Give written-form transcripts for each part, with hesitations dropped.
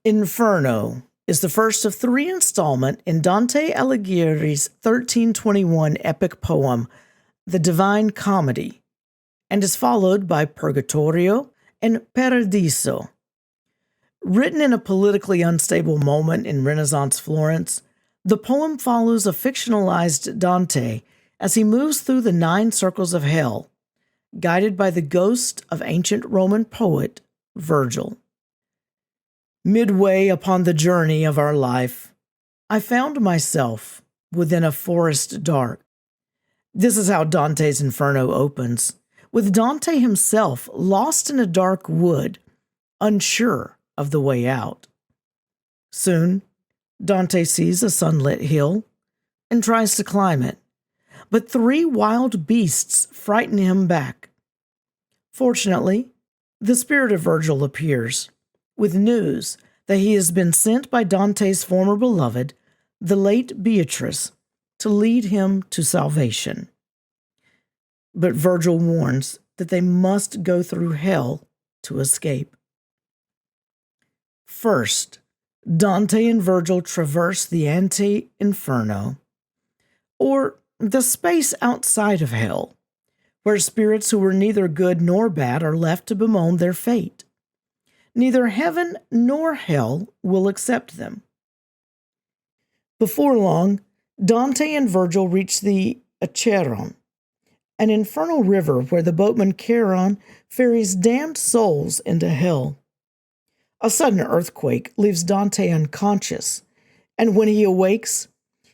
Inferno is the first of three installments in Dante Alighieri's 1321 epic poem, The Divine Comedy, and is followed by Purgatorio and Paradiso. Written in a politically unstable moment in Renaissance Florence, the poem follows a fictionalized Dante as he moves through the 9 circles of hell, guided by the ghost of ancient Roman poet Virgil. Midway upon the journey of our life, I found myself within a forest dark. This is how Dante's Inferno opens, with Dante himself lost in a dark wood, unsure of the way out. Soon, Dante sees a sunlit hill and tries to climb it, but 3 wild beasts frighten him back. Fortunately, the spirit of Virgil appears, with news that he has been sent by Dante's former beloved, the late Beatrice, to lead him to salvation. But Virgil warns that they must go through hell to escape. First, Dante and Virgil traverse the ante-inferno, or the space outside of hell, where spirits who were neither good nor bad are left to bemoan their fate. Neither heaven nor hell will accept them. Before long, Dante and Virgil reach the Acheron, an infernal river where the boatman Charon ferries damned souls into hell. A sudden earthquake leaves Dante unconscious, and when he awakes,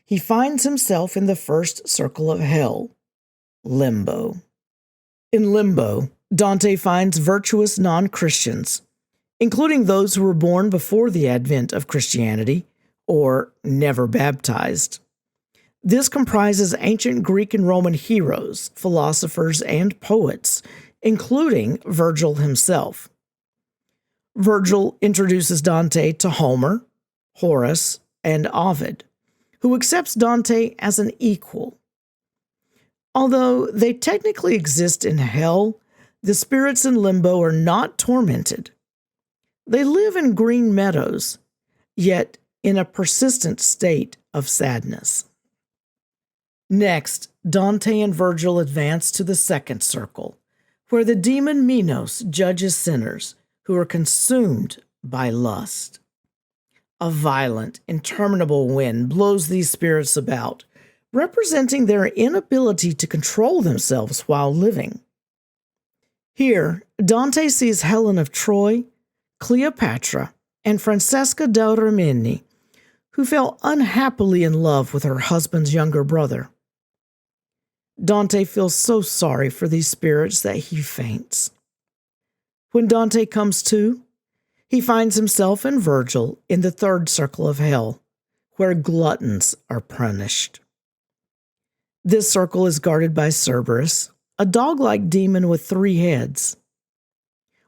he finds himself in the first circle of hell, Limbo. In Limbo, Dante finds virtuous non-Christians, including those who were born before the advent of Christianity, or never baptized. This comprises ancient Greek and Roman heroes, philosophers, and poets, including Virgil himself. Virgil introduces Dante to Homer, Horace, and Ovid, who accepts Dante as an equal. Although they technically exist in hell, the spirits in Limbo are not tormented. They live in green meadows, yet in a persistent state of sadness. Next, Dante and Virgil advance to the second circle, where the demon Minos judges sinners who are consumed by lust. A violent, interminable wind blows these spirits about, representing their inability to control themselves while living. Here, Dante sees Helen of Troy, Cleopatra, and Francesca da Rimini, who fell unhappily in love with her husband's younger brother. Dante feels so sorry for these spirits that he faints. When Dante comes to, he finds himself and Virgil in the third circle of hell, where gluttons are punished. This circle is guarded by Cerberus, a dog-like demon with 3 heads.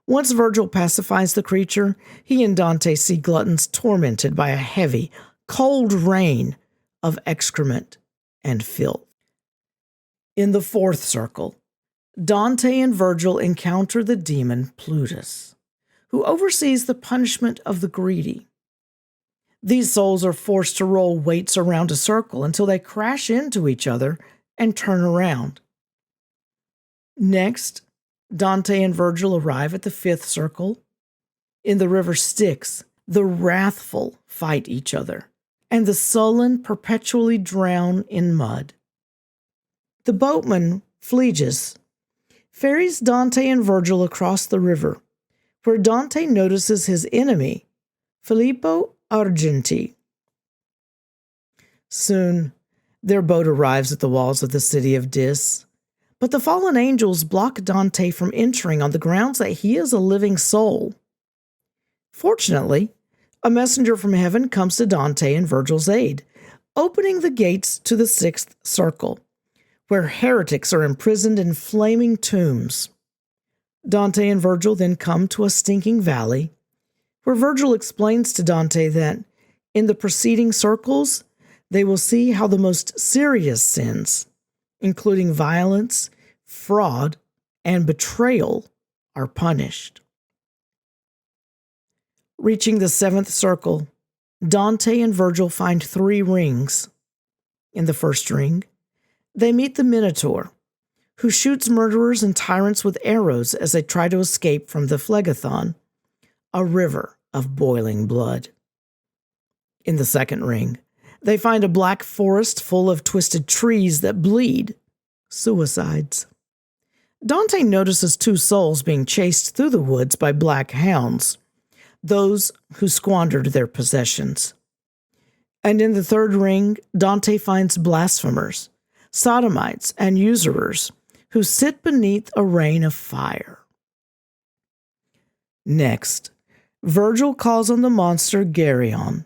Once Virgil pacifies the creature, he and Dante see gluttons tormented by a heavy, cold rain of excrement and filth. In the fourth circle, Dante and Virgil encounter the demon Plutus, who oversees the punishment of the greedy. These souls are forced to roll weights around a circle until they crash into each other and turn around. Next, Dante and Virgil arrive at the 5th circle. In the river Styx, the wrathful fight each other, and the sullen perpetually drown in mud. The boatman, Phleges, ferries Dante and Virgil across the river, where Dante notices his enemy, Filippo Argenti. Soon, their boat arrives at the walls of the city of Dis, but the fallen angels block Dante from entering on the grounds that he is a living soul. Fortunately, a messenger from heaven comes to Dante and Virgil's aid, opening the gates to the 6th circle, where heretics are imprisoned in flaming tombs. Dante and Virgil then come to a stinking valley, where Virgil explains to Dante that in the preceding circles, they will see how the most serious sins, including violence, fraud, and betrayal, are punished. Reaching the seventh circle, Dante and Virgil find 3 rings. In the first ring, they meet the Minotaur, who shoots murderers and tyrants with arrows as they try to escape from the Phlegathon, a river of boiling blood. In the second ring, they find a black forest full of twisted trees that bleed, suicides. Dante notices 2 souls being chased through the woods by black hounds, those who squandered their possessions. And in the third ring, Dante finds blasphemers, sodomites, and usurers who sit beneath a rain of fire. Next, Virgil calls on the monster Geryon,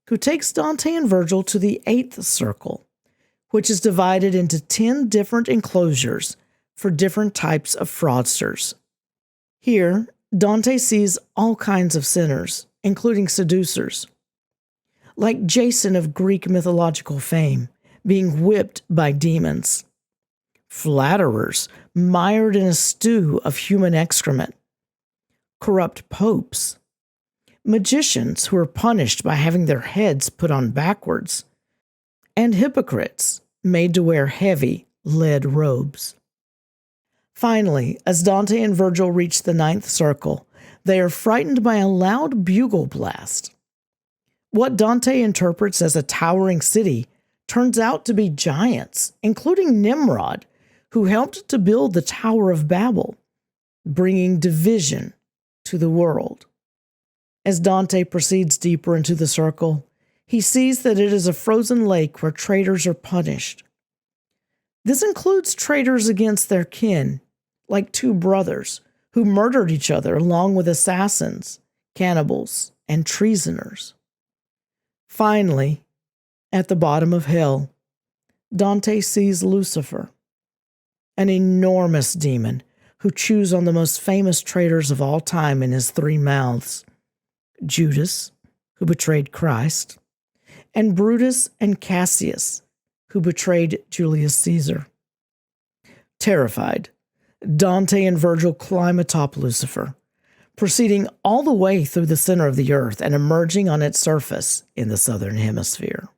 who takes Dante and Virgil to the 8th circle, which is divided into 10 different enclosures for different types of fraudsters. Here, Dante sees all kinds of sinners, including seducers, like Jason of Greek mythological fame, being whipped by demons, flatterers mired in a stew of human excrement, corrupt popes, magicians who are punished by having their heads put on backwards, and hypocrites made to wear heavy lead robes. Finally, as Dante and Virgil reach the 9th circle, they are frightened by a loud bugle blast. What Dante interprets as a towering city turns out to be giants, including Nimrod, who helped to build the Tower of Babel, bringing division to the world. As Dante proceeds deeper into the circle, he sees that it is a frozen lake where traitors are punished. This includes traitors against their kin, like 2 brothers who murdered each other along with assassins, cannibals, and treasoners. Finally, at the bottom of hell, Dante sees Lucifer, an enormous demon who chews on the most famous traitors of all time in his 3 mouths: Judas, who betrayed Christ, and Brutus and Cassius, who betrayed Julius Caesar. Terrified, Dante and Virgil climb atop Lucifer, proceeding all the way through the center of the earth and emerging on its surface in the southern hemisphere.